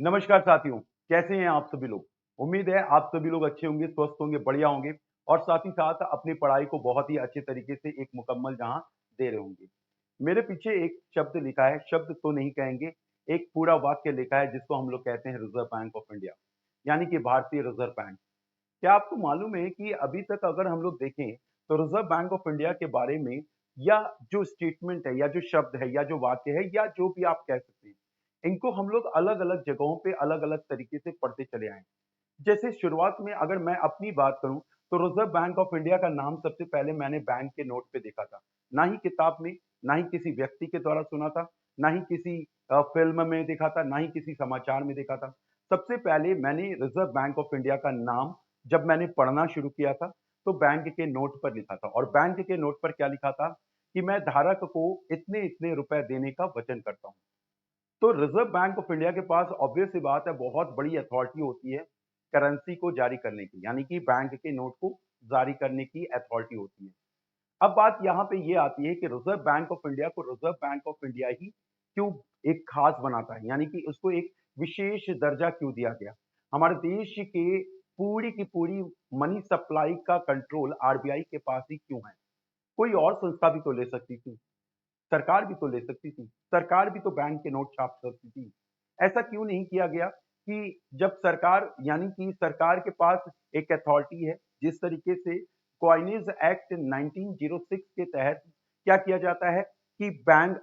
नमस्कार साथियों, कैसे हैं आप सभी लोग? उम्मीद है आप सभी लोग अच्छे होंगे, स्वस्थ होंगे, बढ़िया होंगे और साथ ही साथ अपनी पढ़ाई को बहुत ही अच्छे तरीके से एक मुकम्मल जहाँ दे रहे होंगे। मेरे पीछे एक शब्द लिखा है, शब्द तो नहीं कहेंगे, एक पूरा वाक्य लिखा है जिसको हम लोग कहते हैं रिज़र्व बैंक ऑफ इंडिया, यानी कि भारतीय रिज़र्व बैंक। क्या आपको मालूम है कि अभी तक अगर हम लोग देखें, तो रिज़र्व बैंक ऑफ इंडिया के बारे में या जो स्टेटमेंट है या जो शब्द है या जो वाक्य है या जो भी आप कह सकते हैं, इनको हम लोग अलग-अलग जगहों पे अलग-अलग तरीके से पढ़ते चले आए हैं। जैसे शुरुआत में अगर मैं अपनी बात करूं तो रिजर्व बैंक ऑफ इंडिया का नाम सबसे पहले मैंने बैंक के नोट पे देखा था। ना ही किताब में, ना ही किसी व्यक्ति के द्वारा सुना था, ना ही किसी फिल्म में देखा था, ना ही किसी समाचार में देखा था। सबसे पहले मैंने रिजर्व बैंक ऑफ इंडिया का नाम जब मैंने पढ़ना शुरू किया था तो बैंक के नोट पर लिखा था और बैंक के नोट पर क्या लिखा था कि मैं धारक को इतने इतने रुपए देने का वचन करता हूँ। तो रिजर्व बैंक ऑफ इंडिया के पास ऑब्वियस सी बात है बहुत बड़ी अथॉरिटी होती है करेंसी को जारी करने की, यानी कि बैंक के नोट को जारी करने की अथॉरिटी होती है। अब बात यहाँ पे ये आती है कि रिजर्व बैंक ऑफ इंडिया को रिजर्व बैंक ऑफ इंडिया ही क्यों एक खास बनाता है, यानी कि उसको एक विशेष दर्जा क्यों दिया गया। हमारे देश के पूरी की पूरी मनी सप्लाई का कंट्रोल आरबीआई के पास ही क्यों है? कोई और संस्था भी तो ले सकती थी, सरकार भी तो ले सकती थी, सरकार भी तो बैंक के नोट छाप सकती थी। ऐसा क्यों नहीं किया गया कि जब सरकार यानी कि सरकार के पास एक अथॉरिटी है, जिस तरीके से कॉइनेज एक्ट 1906 के तहत क्या किया जाता है कि बैंक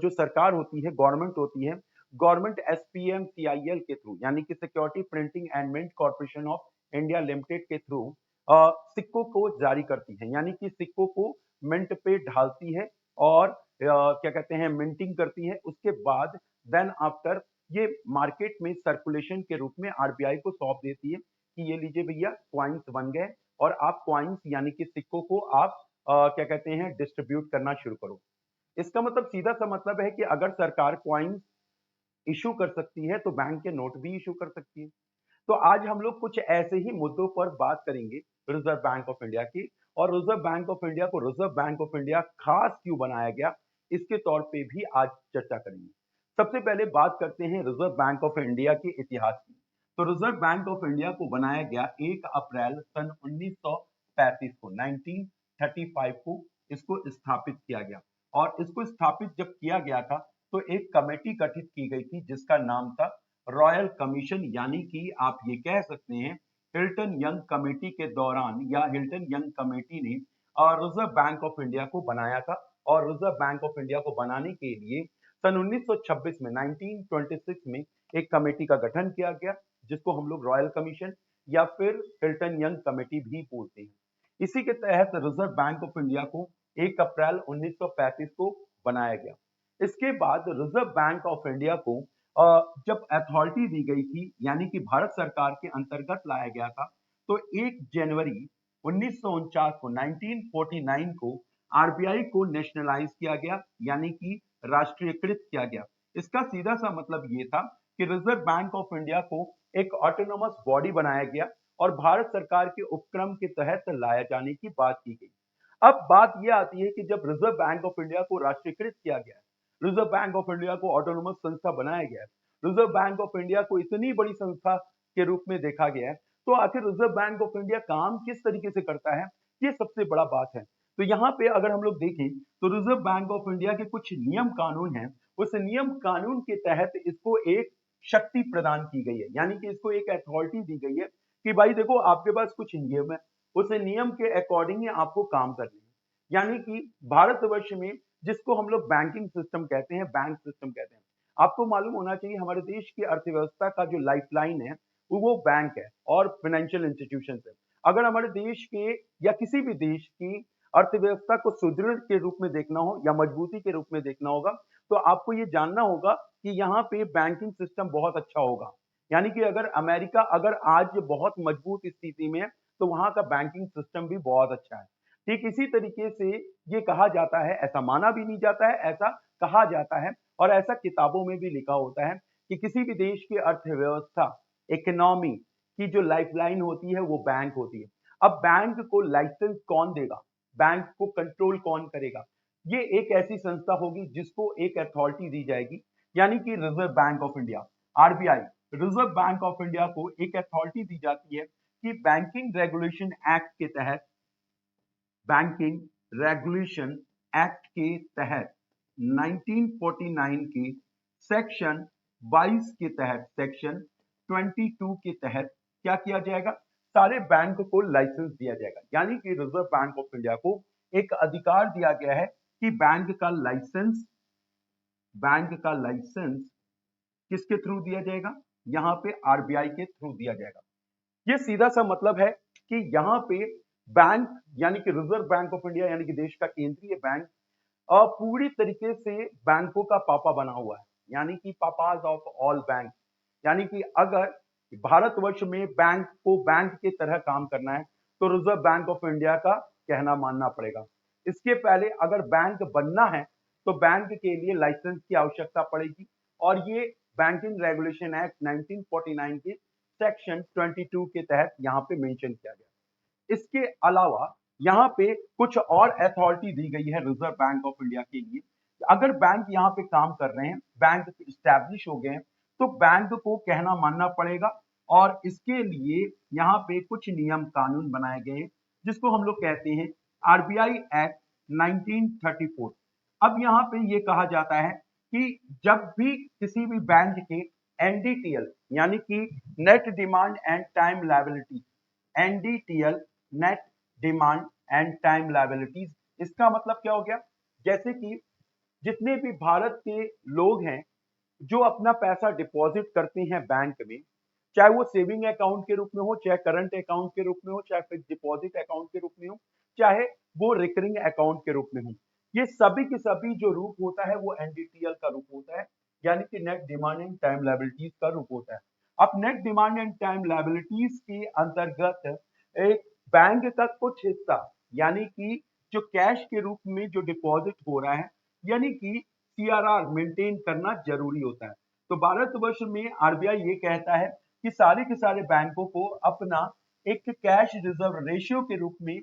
जो सरकार होती है, गवर्नमेंट होती है, गवर्नमेंट एसपीएम सीआईएल के थ्रू यानी कि security printing and mint corporation of India limited के थ्रू सिक्कों को जारी करती है, यानी कि सिक्कों को मिंट पे ढालती है और क्या कहते हैं मिंटिंग करती है। उसके बाद देन आफ्टर ये मार्केट में सर्कुलेशन के रूप में आरबीआई को सौंप देती है कि ये लीजिए भैया क्वाइंस बन गए और आप क्वाइंस यानी कि सिक्कों को आप क्या कहते हैं डिस्ट्रीब्यूट करना शुरू करो। इसका मतलब सीधा सा मतलब है कि अगर सरकार क्वाइंस इशू कर सकती है तो बैंक के नोट भी इशू कर सकती है। तो आज हम लोग कुछ ऐसे ही मुद्दों पर बात करेंगे रिजर्व बैंक ऑफ इंडिया की और रिजर्व बैंक ऑफ इंडिया को रिजर्व बैंक ऑफ इंडिया खास क्यों बनाया गया इसके तौर पे भी आज चर्चा करेंगे। सबसे पहले बात करते हैं रिजर्व बैंक ऑफ इंडिया के इतिहास की। तो रिजर्व बैंक ऑफ इंडिया को बनाया गया 1 अप्रैल सन 1935 को 1935 को इसको स्थापित किया गया और इसको स्थापित जब किया गया था तो एक कमेटी गठित की गई थी जिसका नाम था रॉयल कमीशन, यानी कि आप ये कह सकते हैं हिल्टन यंग कमेटी के दौरान या हिल्टन यंग कमेटी ने रिजर्व बैंक ऑफ इंडिया को बनाया था और रिजर्व बैंक ऑफ इंडिया को बनाने के लिए सन 1926 में 1926 में एक कमेटी का गठन किया गया जिसको हम लोग रॉयल कमीशन या फिर हिल्टन यंग कमेटी भी बोलते हैं। इसी के तहत रिजर्व बैंक ऑफ इंडिया को 1 अप्रैल 1935 को बनाया गया। इसके बाद रिजर्व बैंक ऑफ इंडिया को जब अथॉरिटी दी गई थी यानी कि भारत सरकार के अंतर्गत लाया गया था तो 1 जनवरी 1949 को 1949 को आरबीआई को नेशनलाइज किया गया यानी कि राष्ट्रीयकृत किया गया। इसका सीधा सा मतलब ये था कि रिजर्व बैंक ऑफ इंडिया को एक ऑटोनोमस बॉडी बनाया गया और भारत सरकार के उपक्रम के तहत लाया जाने की बात की गई। अब बात यह आती है कि जब रिजर्व बैंक ऑफ इंडिया को राष्ट्रीयकृत किया गया, रिजर्व बैंक ऑफ इंडिया को ऑटोनोमस संस्था बनाया गया है, रिजर्व बैंक ऑफ इंडिया को इतनी बड़ी संस्था के रूप में देखा गया है, तो आखिर रिजर्व बैंक ऑफ इंडिया काम किस तरीके से करता है, ये सबसे बड़ा बात है। तो यहाँ पे अगर हम लोग देखें तो रिजर्व बैंक ऑफ इंडिया के कुछ नियम कानून हैं, उस नियम कानून के तहत इसको एक शक्ति प्रदान की गई है, यानी कि इसको एक अथॉरिटी दी गई है कि भाई देखो आपके पास कुछ नियम है, उस नियम के अकॉर्डिंग ही आपको काम करना है। यानी कि भारतवर्ष में जिसको हम लोग बैंकिंग सिस्टम कहते हैं, बैंक सिस्टम कहते हैं, आपको मालूम होना चाहिए हमारे देश की अर्थव्यवस्था का जो लाइफलाइन है वो बैंक है और फाइनेंशियल इंस्टीट्यूशन है। अगर हमारे देश के या किसी भी देश की अर्थव्यवस्था को सुदृढ़ के रूप में देखना हो या मजबूती के रूप में देखना होगा तो आपको ये जानना होगा कि यहाँ पे बैंकिंग सिस्टम बहुत अच्छा होगा। यानी कि अगर अमेरिका अगर आज बहुत मजबूत स्थिति में है तो वहां का बैंकिंग सिस्टम भी बहुत अच्छा है। ठीक इसी तरीके से ये कहा जाता है, ऐसा माना भी नहीं जाता है, ऐसा कहा जाता है और ऐसा किताबों में भी लिखा होता है कि किसी भी देश की अर्थव्यवस्था इकोनॉमी की जो लाइफलाइन होती है वो बैंक होती है। अब बैंक को लाइसेंस कौन देगा, बैंक को कंट्रोल कौन करेगा, ये एक ऐसी संस्था होगी जिसको एक अथॉरिटी दी जाएगी यानी कि reserve bank of India RBI. Reserve bank of India को एक अथॉरिटी दी जाती है कि बैंकिंग रेगुलेशन एक्ट के तहत, बैंकिंग रेगुलेशन एक्ट के तहत 1949 के सेक्शन 22 के तहत, सेक्शन 22 के तहत क्या किया जाएगा, सारे बैंक को लाइसेंस दिया जाएगा। यानी कि रिजर्व बैंक ऑफ इंडिया को एक अधिकार दिया गया है कि बैंक का लाइसेंस किसके थ्रू दिया जाएगा, यहां पे आरबीआई के थ्रू दिया जाएगा। ये सीधा सा मतलब है कि यहां पे बैंक यानी कि रिजर्व बैंक ऑफ इंडिया यानी कि देश का केंद्रीय बैंक पूरी तरीके से बैंकों का पापा बना हुआ है, यानी कि पापाज ऑफ ऑल बैंक। यानी कि अगर भारतवर्ष में बैंक को बैंक की तरह काम करना है तो रिजर्व बैंक ऑफ इंडिया का कहना मानना पड़ेगा। इसके पहले अगर बैंक बनना है तो बैंक के लिए लाइसेंस की आवश्यकता पड़ेगी, और ये बैंकिंग रेगुलेशन एक्ट 1949 के सेक्शन 22 के तहत यहां पे मेंशन किया गया। इसके अलावा यहाँ पे कुछ और अथॉरिटी दी गई है रिजर्व बैंक ऑफ इंडिया के लिए। अगर बैंक यहाँ पे काम कर रहे हैं, बैंक स्टैब्लिश हो गए हैं, तो बैंक को कहना मानना पड़ेगा, और इसके लिए यहाँ पे कुछ नियम कानून बनाए गए हैं जिसको हम लोग कहते हैं आरबीआई एक्ट 1934। अब यहाँ पे ये कहा जाता है कि जब भी किसी भी बैंक के एनडीटीएल यानी कि net demand and time liability, NDTL net demand and time liabilities, इसका मतलब क्या हो गया, जैसे कि जितने भी भारत के लोग हैं जो अपना पैसा डिपॉजिट करते हैं बैंक में, चाहे वो सेविंग अकाउंट के रूप में हो, चाहे करंट अकाउंट के रूप में हो, चाहे फिक्स डिपॉजिट अकाउंट के रूप में हो, चाहे वो रिकरिंग अकाउंट के रूप में हो, ये सभी के सभी जो रूप होता है वो एनडीटीएल का रूप होता है, यानी कि net demand and time liabilities का रूप होता है। अब net demand and time liabilities के अंतर्गत एक बैंक का कुछ हिस्सा यानी कि जो कैश के रूप में जो डिपॉजिट हो रहा है, यानी कि सीआरआर मेंटेन करना जरूरी होता है। तो भारतवर्ष में आरबीआई ये कहता है कि सारे के सारे बैंकों को अपना एक कैश रिजर्व रेशियो के रूप में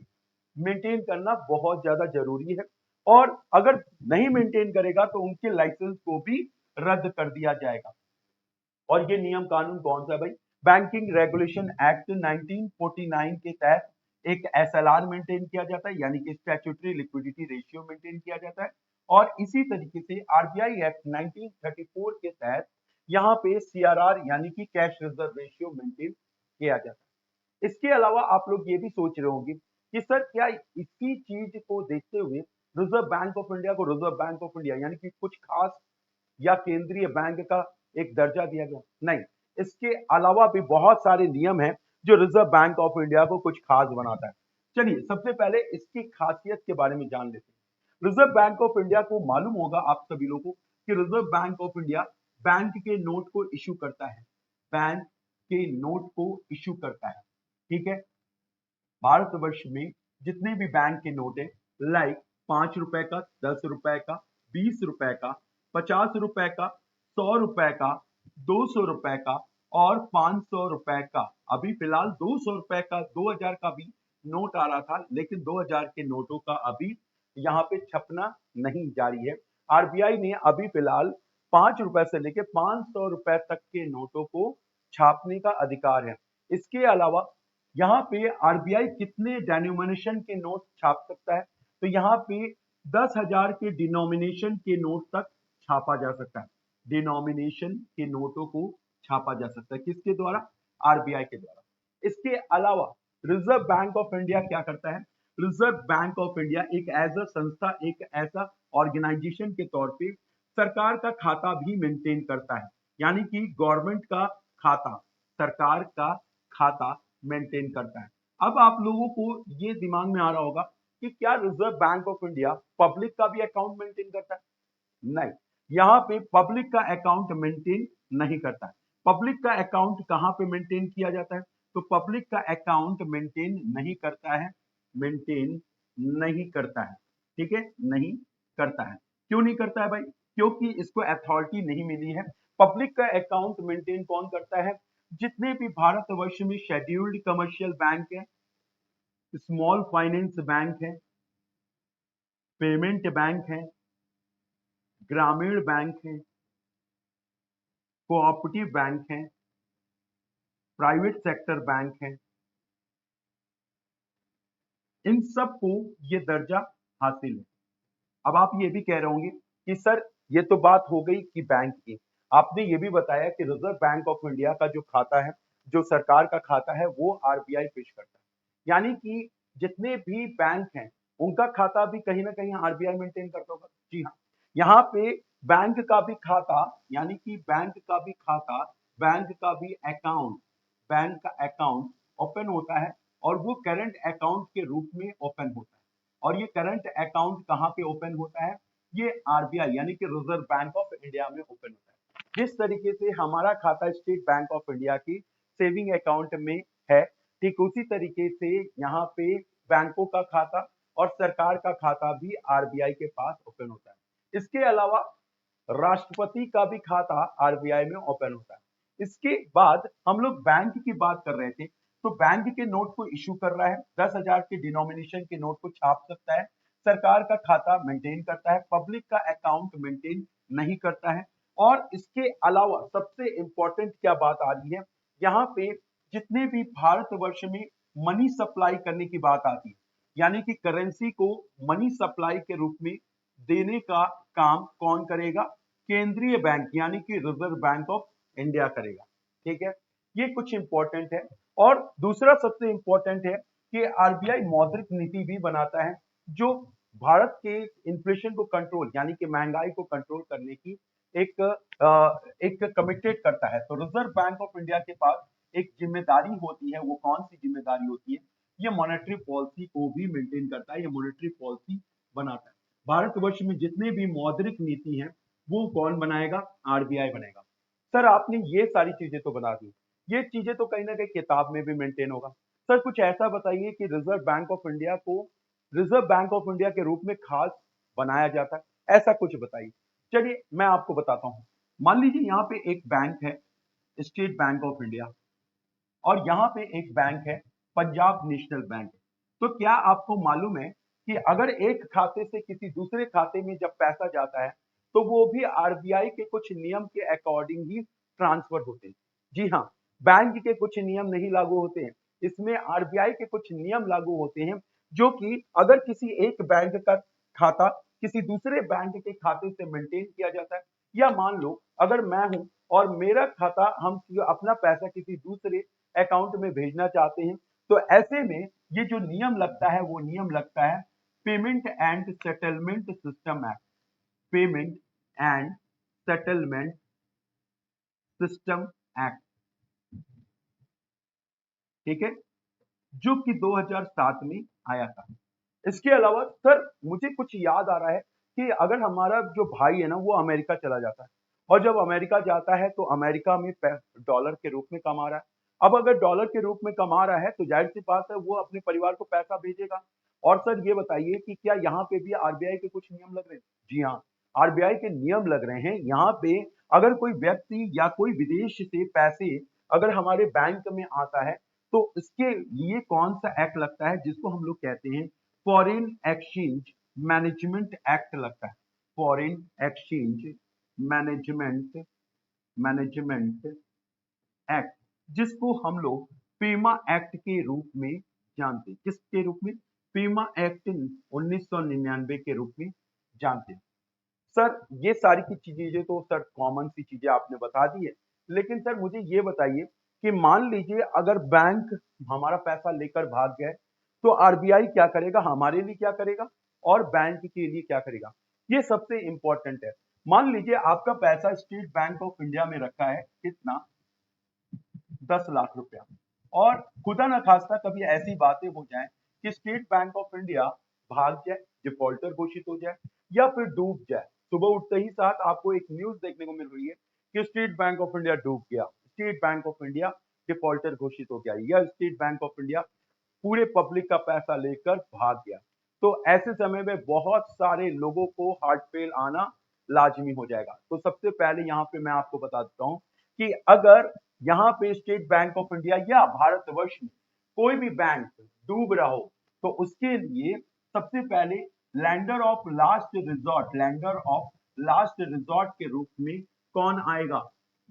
मेंटेन करना बहुत ज्यादा जरूरी है, और अगर नहीं मेंटेन करेगा तो उनके लाइसेंस को भी रद्द कर दिया जाएगा। और ये नियम कानून कौन सा भाई, बैंकिंग रेगुलेशन एक्ट 1949 के तहत एक एसएलआर मेंटेन किया जाता है, यानी कि स्टैट्यूटरी लिक्विडिटी रेशियो मेंटेन किया जाता है, और इसी तरीके से आरबीआई एक्ट 1934 के तहत यहाँ पे सीआरआर यानी कि कैश रिजर्व रेशियो मेंटेन किया जाता है। इसके अलावा आप लोग ये भी सोच रहे होंगे कि सर क्या इसी चीज को देखते हुए रिजर्व बैंक ऑफ इंडिया को रिजर्व बैंक ऑफ इंडिया यानी कि कुछ खास या केंद्रीय बैंक का एक दर्जा दिया गया, नहीं, इसके अलावा भी बहुत सारे नियम हैं जो रिजर्व बैंक ऑफ इंडिया को कुछ खास बनाता है। चलिए सबसे पहले इसकी खासियत के बारे में जान लेते हैं। रिजर्व बैंक ऑफ इंडिया को मालूम होगा आप सभी लोगों को कि reserve bank of India bank के नोट को इश्यू करता है, बैंक के नोट को इश्यू करता है, ठीक है। भारतवर्ष में जितने भी बैंक के नोट है, लाइक 5 रुपए का, 10 रुपए का, 20 रुपए का, 50 रुपए का, 100 रुपए का, 200 रुपए का और 500 रुपए का। अभी फिलहाल 200 रुपए का, 2000 का भी नोट आ रहा था, लेकिन 2000 के नोटों का अभी यहाँ पे छपना नहीं जारी है। आरबीआई ने अभी फिलहाल 5 रुपए से लेकर 500 रुपए तक के नोटों को छापने का अधिकार है। इसके अलावा यहाँ पे आरबीआई कितने डेनोमिनेशन के नोट छाप सकता है, तो यहाँ पे 10,000 के डिनोमिनेशन के नोट तक छापा जा सकता है। डिनोमिनेशन के नोटों को छापा जा सकता है किसके द्वारा, आरबीआई के द्वारा। इसके अलावा रिजर्व बैंक ऑफ इंडिया क्या करता है, रिजर्व बैंक ऑफ इंडिया एक एज अ संस्था, एक ऐसा ऑर्गेनाइजेशन के तौर पे सरकार का खाता भी मेंटेन करता है, यानी कि गवर्नमेंट का खाता, सरकार का खाता मेंटेन करता है। अब आप लोगों को ये दिमाग में आ रहा होगा कि क्या reserve bank of India public का भी अकाउंट मेंटेन करता है, नहीं, यहाँ पे पब्लिक का अकाउंट मेंटेन नहीं करता है। पब्लिक का अकाउंट कहाँ पे मेंटेन किया जाता है, तो पब्लिक का अकाउंट मेंटेन नहीं करता है, मेंटेन नहीं करता है, ठीक है, नहीं करता है। क्यों नहीं करता है भाई, क्योंकि इसको अथॉरिटी नहीं मिली है। पब्लिक का अकाउंट मेंटेन कौन करता है, जितने भी भारतवर्ष में शेड्यूल्ड कमर्शियल बैंक है, स्मॉल फाइनेंस बैंक है, पेमेंट बैंक है, ग्रामीण बैंक है, कोऑपरेटिव बैंक है, प्राइवेट सेक्टर बैंक हैं, इन सबको ये दर्जा हासिल है। अब आप ये भी कह रहे होंगे कि सर ये तो बात हो गई कि बैंक की, आपने ये भी बताया कि रिजर्व बैंक ऑफ इंडिया का जो खाता है, जो सरकार का खाता है, वो आरबीआई पेश करता है, यानी कि जितने भी बैंक हैं उनका खाता भी कहीं ना कहीं आरबीआई मेंटेन करता होगा। जी हाँ, यहाँ पे बैंक का भी खाता, यानी कि बैंक का भी खाता, बैंक का भी अकाउंट, बैंक का अकाउंट ओपन होता है और वो करंट अकाउंट के रूप में ओपन होता है। और ये करंट अकाउंट कहाँ पे ओपन होता है? ये आरबीआई यानी कि रिजर्व बैंक ऑफ इंडिया में ओपन होता है। जिस तरीके से हमारा खाता स्टेट बैंक ऑफ इंडिया की सेविंग अकाउंट में है, ठीक उसी तरीके से यहाँ पे बैंकों का खाता और सरकार का खाता भी आरबीआई के पास ओपन होता है। इसके अलावा राष्ट्रपति का भी खाता आरबीआई में ओपन होता है। इसके बाद हम लोग बैंक की बात कर रहे थे, तो बैंक के नोट को इशू कर रहा है, 10,000 के डिनोमिनेशन के नोट को छाप सकता है, सरकार का खाता मेंटेन करता है, पब्लिक का अकाउंट मेंटेन नहीं करता है। और इसके अलावा सबसे इंपॉर्टेंट क्या बात आ रही है, यहाँ पे जितने भी भारतवर्ष में मनी सप्लाई करने की बात आती है, यानी कि करेंसी को मनी सप्लाई के रूप में देने का काम कौन करेगा? केंद्रीय बैंक यानी कि रिजर्व बैंक ऑफ इंडिया करेगा। ठीक है, ये कुछ इंपॉर्टेंट है। और दूसरा सबसे इंपॉर्टेंट है कि आरबीआई मौद्रिक नीति भी बनाता है, जो भारत के इन्फ्लेशन को कंट्रोल यानी कि महंगाई को कंट्रोल करने की एक कमिटेड करता है। तो रिजर्व बैंक ऑफ इंडिया के पास एक जिम्मेदारी होती है, वो कौन सी जिम्मेदारी होती है? ये मॉनेटरी पॉलिसी को भी मेंटेन करता है, ये मॉनेटरी पॉलिसी बनाता है। भारतवर्ष में जितने भी मौद्रिक नीति हैं वो कौन बनाएगा? आरबीआई बनाएगा। सर आपने ये सारी चीजें तो बता दी, ये चीजें तो कहीं ना कहीं किताब में भी मेंटेन होगा। सर कुछ ऐसा बताइए कि रिजर्व बैंक ऑफ इंडिया को रिजर्व बैंक ऑफ इंडिया के रूप में खास बनाया जाता है, ऐसा कुछ बताइए। चलिए मैं आपको बताता हूं। मान लीजिए यहाँ पे एक बैंक है स्टेट बैंक ऑफ इंडिया, और यहाँ पे एक बैंक है पंजाब नेशनल बैंक। तो क्या आपको मालूम है कि अगर एक खाते से किसी दूसरे खाते में जब पैसा जाता है तो वो भी आरबीआई के कुछ नियम के अकॉर्डिंग ही ट्रांसफर होते हैं। जी हाँ, बैंक के कुछ नियम नहीं लागू होते हैं, इसमें आरबीआई के कुछ नियम लागू होते हैं, जो कि अगर किसी एक बैंक का खाता किसी दूसरे बैंक के खाते से मेंटेन किया जाता है, या मान लो अगर मैं हूं और मेरा खाता, हम अपना पैसा किसी दूसरे अकाउंट में भेजना चाहते हैं, तो ऐसे में ये जो नियम लगता है वो नियम लगता है payment and settlement system act. Payment and settlement system act, ठीक है, जो कि 2007 में आया था। इसके अलावा सर मुझे कुछ याद आ रहा है कि अगर हमारा जो भाई है ना वो अमेरिका चला जाता है, और जब अमेरिका जाता है तो अमेरिका में डॉलर के रूप में कमा रहा है। अब अगर डॉलर के रूप में कमा रहा है तो जाहिर सी बात है वो अपने परिवार को पैसा भेजेगा। और सर ये बताइए कि क्या यहाँ पे भी आरबीआई के कुछ नियम लग रहे हैं? जी हाँ, आरबीआई के नियम लग रहे हैं यहाँ पे। अगर कोई व्यक्ति या कोई विदेश से पैसे अगर हमारे बैंक में आता है तो इसके लिए कौन सा एक्ट लगता है, जिसको हम लोग कहते हैं फॉरेन एक्सचेंज मैनेजमेंट एक्ट लगता है। Foreign exchange management management act, जिसको हम लोग फीमा एक्ट के रूप में जानते हैं। किसके रूप में? फीमा एक्ट 1999 के रूप में जानते हैं। सर ये सारी की चीजें तो सर कॉमन सी चीजें आपने बता दी है, लेकिन सर मुझे ये बताइए कि मान लीजिए अगर बैंक हमारा पैसा लेकर भाग गए तो आरबीआई क्या करेगा, हमारे लिए क्या करेगा और बैंक के लिए क्या करेगा? ये सबसे इंपॉर्टेंट है। मान लीजिए आपका पैसा स्टेट बैंक ऑफ इंडिया में रखा है, कितना? 10 लाख रुपया, और खुदा न खास्ता कभी ऐसी बातें हो जाए कि स्टेट बैंक ऑफ इंडिया भाग जाए, डिफॉल्टर घोषित हो जाए, या फिर डूब जाए। सुबह उठते ही साथ आपको एक न्यूज देखने को मिल रही है कि स्टेट बैंक ऑफ इंडिया डूब गया, state bank of India defaulter घोषित हो गया, या स्टेट बैंक ऑफ इंडिया पूरे पब्लिक का पैसा लेकर भाग गया। तो ऐसे समय में बहुत सारे लोगों को हार्ट फेल आना लाजमी हो जाएगा। तो सबसे पहले यहाँ पे मैं आपको बता देता हूँ कि अगर यहाँ पे स्टेट बैंक ऑफ इंडिया या भारतवर्ष में कोई भी बैंक डूब रहा हो तो उसके लिए सबसे पहले lender of last resort, lender of last resort के रूप में कौन आएगा?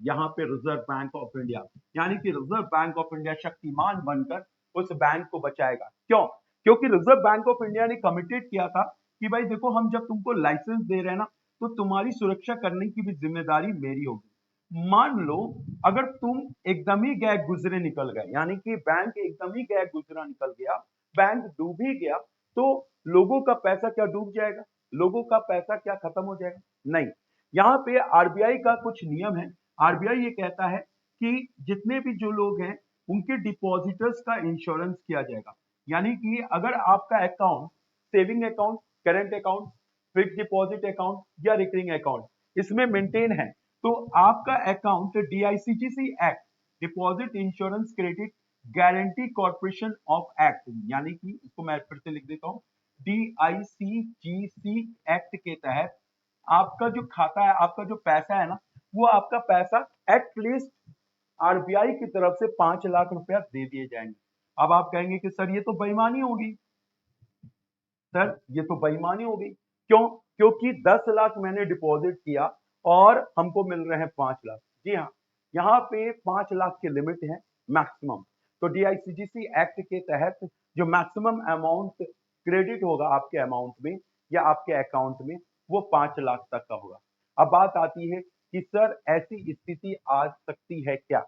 यहाँ पे रिजर्व बैंक ऑफ इंडिया, यानी कि reserve bank of India Shaktimaan बनकर उस बैंक को बचाएगा। क्यों? क्योंकि रिजर्व बैंक ऑफ इंडिया ने कमिटेड किया था कि भाई देखो, हम जब तुमको लाइसेंस दे रहे हैं ना, तो तुम्हारी सुरक्षा करने की भी जिम्मेदारी मेरी होगी। मान लो अगर तुम एकदम ही गैर गुजरे निकल गए, यानी कि बैंक एकदम ही गैर गुजरा निकल गया, बैंक डूब ही गया, तो लोगों का पैसा क्या डूब जाएगा? लोगों का पैसा क्या खत्म हो जाएगा? नहीं। यहाँ पे आरबीआई का कुछ नियम है। आरबीआई ये कहता है कि जितने भी जो लोग हैं उनके डिपॉजिटर्स का इंश्योरेंस किया जाएगा। यानी कि अगर आपका account saving account, current account, fix deposit account या रिकरिंग अकाउंट इसमें मेंटेन है, तो आपका account DICGC act, deposit insurance credit guarantee corporation of act, यानी कि इसको मैं फिर से लिख देता हूं, डीआईसीजीसी एक्ट के तहत आपका जो खाता है, आपका जो पैसा है ना, वो आपका पैसा एटलीस्ट आरबीआई की तरफ से 5 लाख रुपया दे दिए जाएंगे। अब आप कहेंगे कि सर ये तो बेईमानी होगी, सर ये तो बेईमानी हो गई। क्यों? क्योंकि 10 लाख मैंने डिपॉजिट किया और हमको मिल रहे हैं 5 लाख। जी हाँ, यहाँ पे 5 लाख की लिमिट है मैक्सिमम। तो डीआईसीजीसी एक्ट के तहत जो मैक्सिमम अमाउंट क्रेडिट होगा आपके अमाउंट में या आपके अकाउंट में, वो 5 लाख तक का होगा। अब बात आती है कि सर ऐसी स्थिति आ सकती है क्या?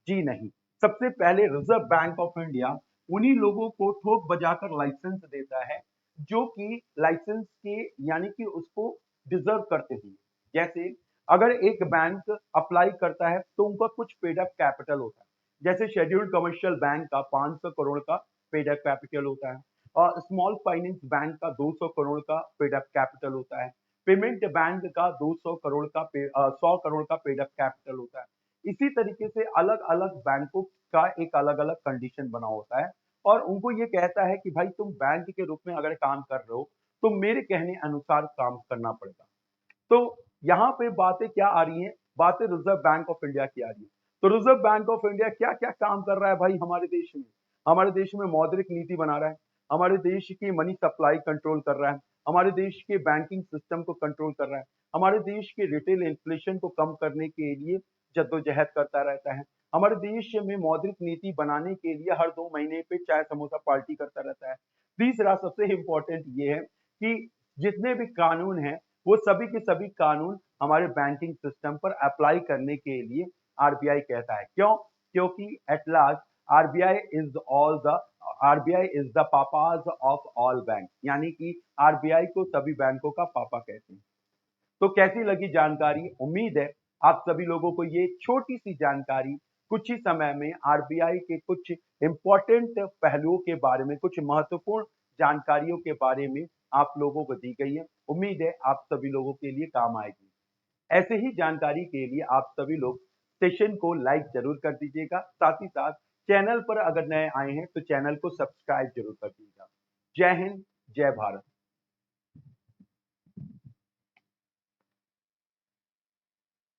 जी नहीं। सबसे पहले रिजर्व बैंक ऑफ इंडिया उन्हीं लोगों को ठोक बजाकर लाइसेंस देता है जो कि लाइसेंस के यानी कि उसको डिजर्व करते हैं। जैसे अगर एक बैंक अप्लाई करता है तो उनका कुछ पेड अप कैपिटल होता है। जैसे शेड्यूल्ड कमर्शियल बैंक का 500 करोड़ का पेड अप कैपिटल होता है और स्मॉल फाइनेंस बैंक का 200 करोड़ का पेड अप कैपिटल होता है। पेमेंट बैंक का 200 करोड़ का 100 करोड़ का पेड अप कैपिटल होता है। इसी तरीके से अलग अलग बैंकों का एक अलग अलग कंडीशन बना होता है और उनको ये कहता है कि भाई तुम बैंक के रूप में अगर काम कर रहे हो तो मेरे कहने अनुसार काम करना पड़ेगा। तो यहाँ पे बातें क्या आ रही हैं? बातें रिजर्व बैंक ऑफ इंडिया की आ रही है। तो रिजर्व बैंक ऑफ इंडिया क्या क्या काम कर रहा है भाई हमारे देश में? हमारे देश में मौद्रिक नीति बना रहा है, हमारे देश की मनी सप्लाई कंट्रोल कर रहा है, हमारे देश के बैंकिंग सिस्टम को कंट्रोल कर रहा है, हमारे देश के रिटेल इन्फ्लेशन को कम करने के लिए जद्दोजहद करता रहता है, हमारे देश में मौद्रिक नीति बनाने के लिए हर 2 महीने पे चाय समोसा पार्टी करता रहता है। तीसरा सबसे इंपॉर्टेंट ये है कि जितने भी कानून हैं वो सभी के सभी कानून हमारे बैंकिंग सिस्टम पर अप्लाई करने के लिए आरबीआई कहता है। क्यों? क्योंकि at last RBI is the papa's of all bank, यानी कि आरबीआई को सभी बैंकों का पापा कहते हैं। तो कैसी लगी जानकारी? उम्मीद है आप सभी लोगों को ये छोटी सी जानकारी कुछ ही समय में आरबीआई के कुछ इंपॉर्टेंट पहलुओं के बारे में, कुछ महत्वपूर्ण जानकारियों के बारे में आप लोगों को दी गई है। उम्मीद है आप सभी लोगों के लिए काम आएगी। ऐसे ही जानकारी के लिए आप सभी लोग सेशन को लाइक जरूर कर दीजिएगा, साथ ही साथ चैनल पर अगर नए आए हैं तो चैनल को सब्सक्राइब जरूर कर दीजिएगा। जय हिंद, जय भारत।